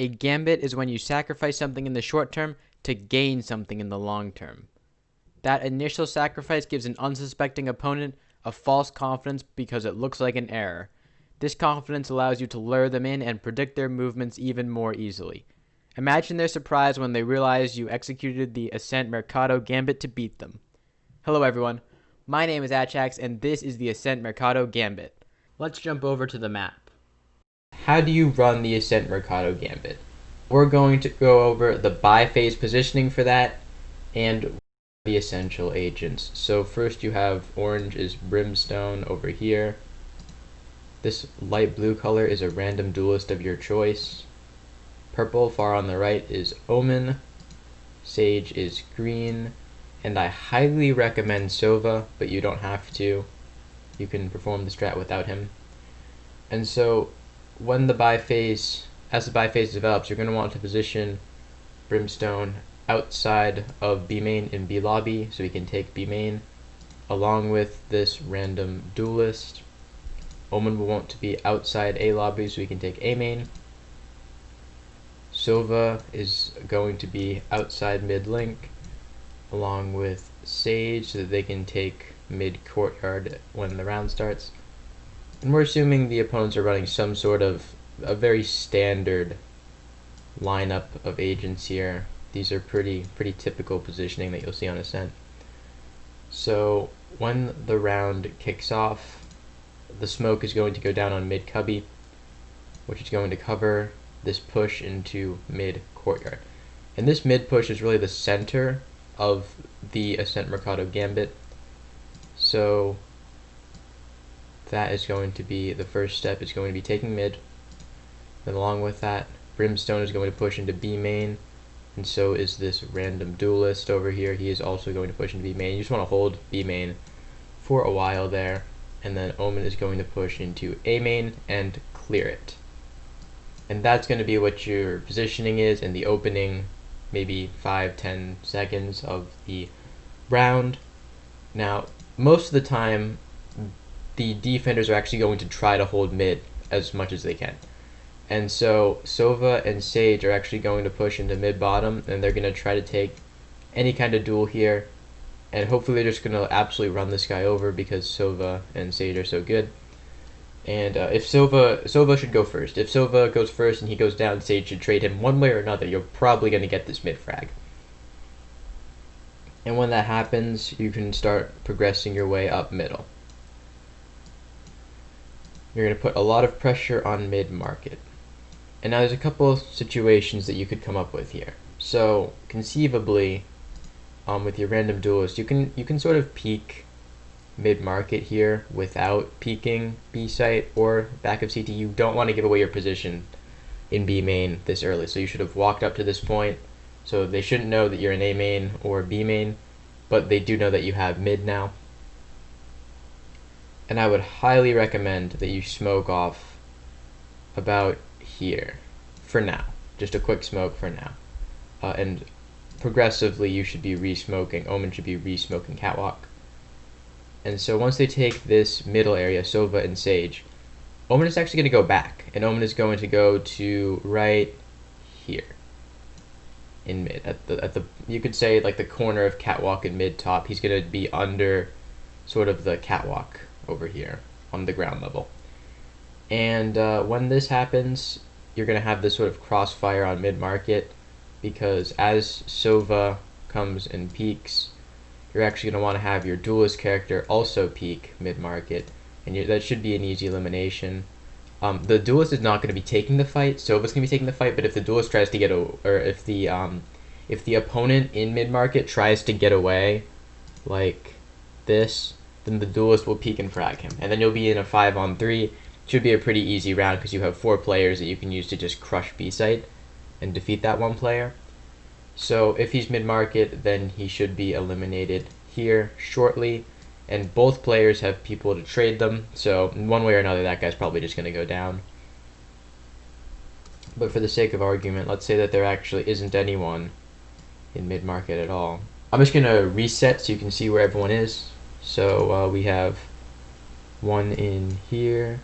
A gambit is when you sacrifice something in the short term to gain something in the long term. That initial sacrifice gives an unsuspecting opponent a false confidence because it looks like an error. This confidence allows you to lure them in and predict their movements even more easily. Imagine their surprise when they realize you executed the Ascent-Mercato Gambit to beat them. Hello everyone, my name is Achax and this is the Ascent-Mercato Gambit. Let's jump over to the map. How do you run the Ascent-Mercato Gambit? We're going to go over the buy phase positioning for that and the essential agents. So first you have orange is Brimstone over here. This light blue color is a random duelist of your choice. Purple far on the right is Omen. Sage is green. And I highly recommend Sova, but you don't have to. You can perform the strat without him. And so when the buy phase, as the buy phase develops, you're going to want to position Brimstone outside of B main in B lobby so we can take B main along with this random duelist. Omen will want to be outside A lobby so we can take A main. Sova is going to be outside mid link along with Sage so that they can take mid courtyard when the round starts. And we're assuming the opponents are running some sort of a very standard lineup of agents here. These are pretty typical positioning that you'll see on Ascent. So when the round kicks off, the smoke is going to go down on mid cubby, which is going to cover this push into mid courtyard. And this mid push is really the center of the Ascent-Mercato Gambit. So that is going to be the first step, is going to be taking mid. And along with that, Brimstone is going to push into B main, and so is this random duelist over here. He is also going to push into B main. You just want to hold B main for a while there, and then Omen is going to push into A main and clear it. And that's going to be what your positioning is in the opening maybe 5-10 seconds of the round. Now, most of the time, the defenders are actually going to try to hold mid as much as they can. And so Sova and Sage are actually going to push into mid-bottom, and they're going to try to take any kind of duel here. And hopefully they're just going to absolutely run this guy over because Sova and Sage are so good. And if Sova should go first. If Sova goes first and he goes down, Sage should trade him one way or another. You're probably going to get this mid-frag. And when that happens, you can start progressing your way up middle. You're going to put a lot of pressure on mid-market. And now there's a couple of situations that you could come up with here. So conceivably, with your random duelist, you can sort of peek mid-market here without peeking B site or back of CT. You don't want to give away your position in B main this early, so you should have walked up to this point. So they shouldn't know that you're in A main or B main, but they do know that you have mid now. And I would highly recommend that you smoke off about here for now. Just a quick smoke for now. And progressively you should be re-smoking. Omen should be re-smoking catwalk. And so once they take this middle area, Sova and Sage, Omen is actually going to go back. And Omen is going to go to right here in mid. At the you could say like the corner of catwalk and mid top. He's going to be under sort of the catwalk over here on the ground level. And when this happens, you're going to have this sort of crossfire on mid-market, because as Sova comes and peaks, you're actually going to want to have your duelist character also peak mid-market, and that should be an easy elimination. The duelist is not going to be taking the fight. Sova's going to be taking the fight, but if the duelist tries to get if the opponent in mid-market tries to get away like this, then the duelist will peek and frag him, and then you'll be in a 5-on-3. Should be a pretty easy round because you have 4 players that you can use to just crush B site and defeat that one player. So if he's mid-market, then he should be eliminated here shortly, and both players have people to trade them, so in one way or another that guy's probably just going to go down. But for the sake of argument, let's say that there actually isn't anyone in mid-market at all. I'm just going to reset so you can see where everyone is. So we have one in here,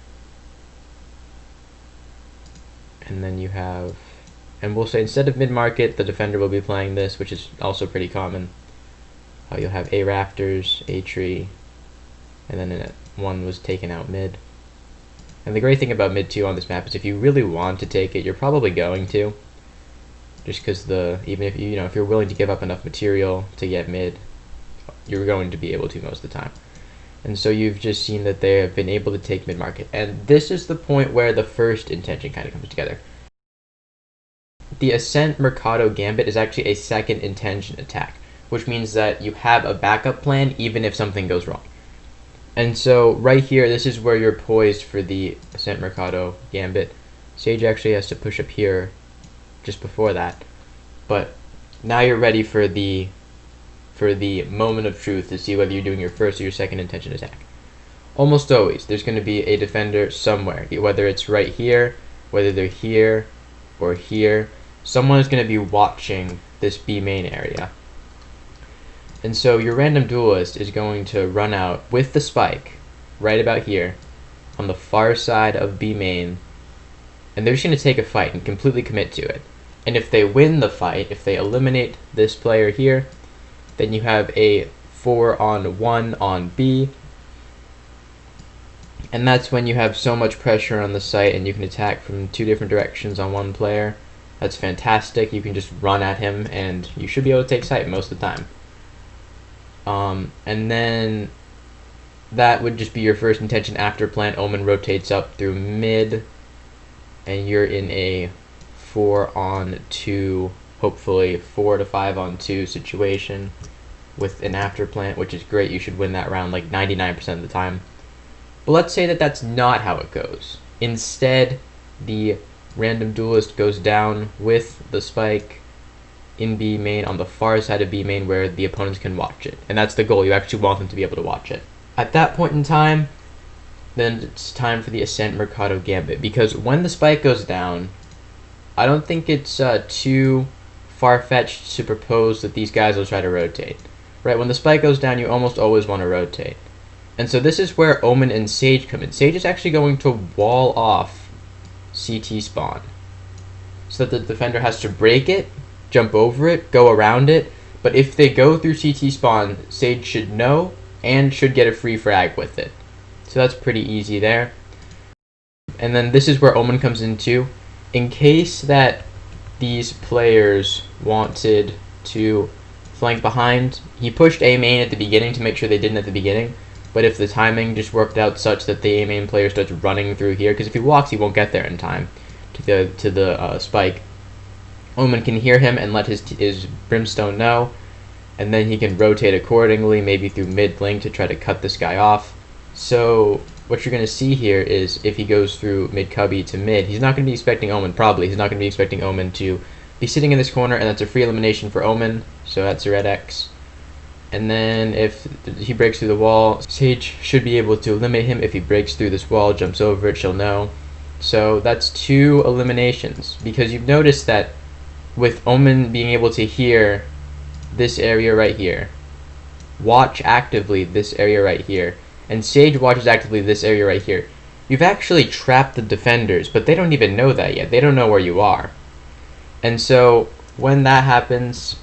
and then you have And we'll say instead of mid-market, the defender will be playing this, which is also pretty common. You'll have A rafters, A tree, and then one was taken out mid. And the great thing about mid 2 on this map is if you really want to take it, you're probably going to. Just because even if if you're willing to give up enough material to get mid, you're going to be able to most of the time. And so you've just seen that they have been able to take mid-market. And this is the point where the first intention kind of comes together. The Ascent-Mercato Gambit is actually a second intention attack, which means that you have a backup plan even if something goes wrong. And so right here, this is where you're poised for the Ascent-Mercato Gambit. Sage actually has to push up here just before that. But now you're ready for the moment of truth to see whether you're doing your first or your second intention attack. Almost always, there's going to be a defender somewhere, whether it's right here, whether they're here, or here. Someone is going to be watching this B main area. And so your random duelist is going to run out with the spike right about here on the far side of B main, and they're just going to take a fight and completely commit to it. And if they win the fight, if they eliminate this player here, then you have a 4-on-1 on B, and that's when you have so much pressure on the site and you can attack from 2 different directions on one player. That's fantastic. You can just run at him and you should be able to take site most of the time. And then that would just be your first intention after plant. Omen rotates up through mid, and you're in a 4-on-2, hopefully 4 to 5-on-2 situation with an after plant, which is great. You should win that round like 99% of the time. But let's say that that's not how it goes. Instead, the random duelist goes down with the spike in B main on the far side of B main where the opponents can watch it. And that's the goal. You actually want them to be able to watch it. At that point in time, then it's time for the Ascent-Mercato Gambit, because when the spike goes down, I don't think it's too far-fetched to propose that these guys will try to rotate. Right, when the spike goes down, you almost always want to rotate. And so this is where Omen and Sage come in. Sage is actually going to wall off CT spawn, so that the defender has to break it, jump over it, go around it. But if they go through CT spawn, Sage should know and should get a free frag with it. So that's pretty easy there. And then this is where Omen comes in too. In case that these players wanted to flank behind, he pushed A main at the beginning to make sure they didn't at the beginning. But if the timing just worked out such that the A main player starts running through here, because if he walks, he won't get there in time to the spike. Omen can hear him and let his Brimstone know, and then he can rotate accordingly, maybe through mid link to try to cut this guy off. So what you're going to see here is if he goes through mid cubby to mid, he's not going to be expecting Omen, probably. He's not going to be expecting Omen to be sitting in this corner, and that's a free elimination for Omen, so that's a red X. And then if he breaks through the wall, Sage should be able to eliminate him. If he breaks through this wall, jumps over it, she'll know. So that's 2 eliminations, because you've noticed that with Omen being able to hear this area right here, watch actively this area right here, and Sage watches actively this area right here, you've actually trapped the defenders, but they don't even know that yet. They don't know where you are. And so when that happens,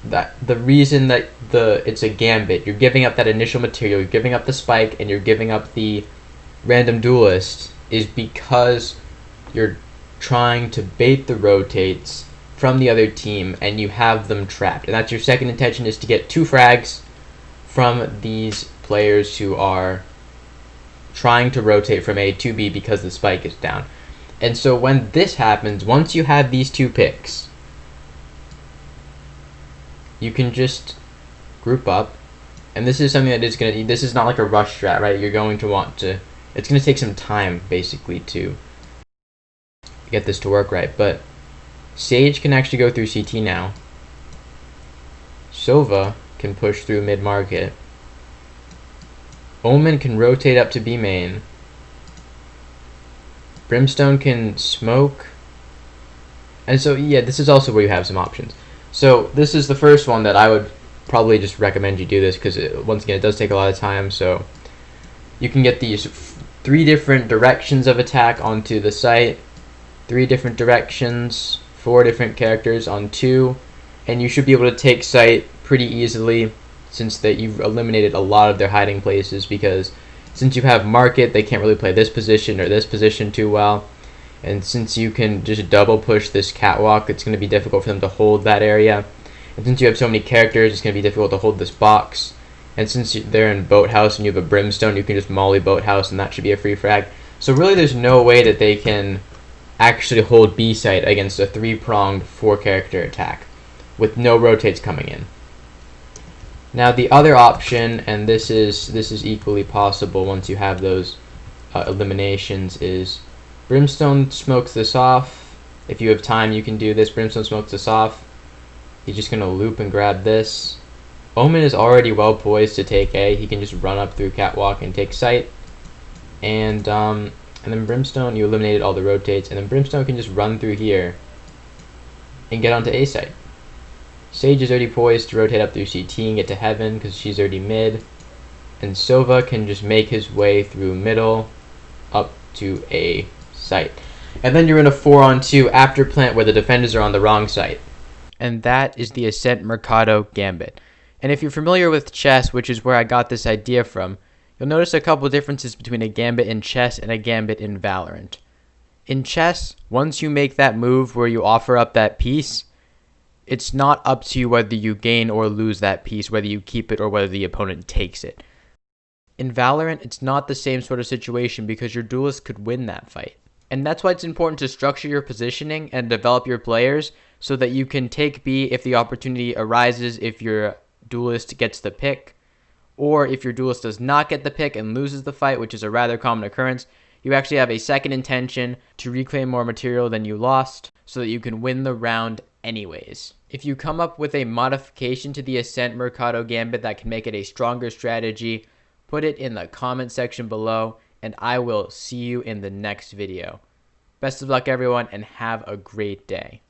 that the reason that it's a gambit, you're giving up that initial material, you're giving up the spike, and you're giving up the random duelist, is because you're trying to bait the rotates from the other team and you have them trapped. And that's your second intention, is to get 2 frags from these players who are trying to rotate from A to B because the spike is down. And so when this happens, once you have these 2 picks, you can just group up. And this is something that is going to, this is not like a rush strat, right? You're going to want to, it's going to take some time basically to get this to work right. But Sage can actually go through CT now. Sova can push through mid-market. Omen can rotate up to B main. Brimstone can smoke. And so, yeah, this is also where you have some options. So this is the first one that I would probably just recommend you do this, because once again, it does take a lot of time. So you can get these 3 different directions of attack onto the site, 3 different directions 4 different characters on 2, and you should be able to take site pretty easily since that you've eliminated a lot of their hiding places, because since you have market, they can't really play this position or this position too well. And since you can just double push this catwalk, it's going to be difficult for them to hold that area. And since you have so many characters, it's going to be difficult to hold this box. And since they're in Boathouse and you have a Brimstone, you can just molly Boathouse and that should be a free frag. So really there's no way that they can actually hold B site against a 3-pronged 4-character attack with no rotates coming in. Now the other option, and this is equally possible once you have those eliminations, is Brimstone smokes this off. If you have time, you can do this. Brimstone smokes this off. He's just going to loop and grab this. Omen is already well poised to take A. He can just run up through catwalk and take site. And then Brimstone, you eliminated all the rotates, and then Brimstone can just run through here and get onto A site. Sage is already poised to rotate up through CT and get to Heaven because she's already mid. And Sova can just make his way through middle up to A site. And then you're in a 4-on-2 after plant where the defenders are on the wrong site. And that is the Ascent-Mercato Gambit. And if you're familiar with chess, which is where I got this idea from, you'll notice a couple differences between a gambit in chess and a gambit in Valorant. In chess, once you make that move where you offer up that piece, it's not up to you whether you gain or lose that piece, whether you keep it or whether the opponent takes it. In Valorant, it's not the same sort of situation because your duelist could win that fight. And that's why it's important to structure your positioning and develop your players so that you can take B if the opportunity arises, if your duelist gets the pick, or if your duelist does not get the pick and loses the fight, which is a rather common occurrence, you actually have a second intention to reclaim more material than you lost so that you can win the round anyways. If you come up with a modification to the Ascent-Mercato Gambit that can make it a stronger strategy, put it in the comment section below, and I will see you in the next video. Best of luck, everyone, and have a great day.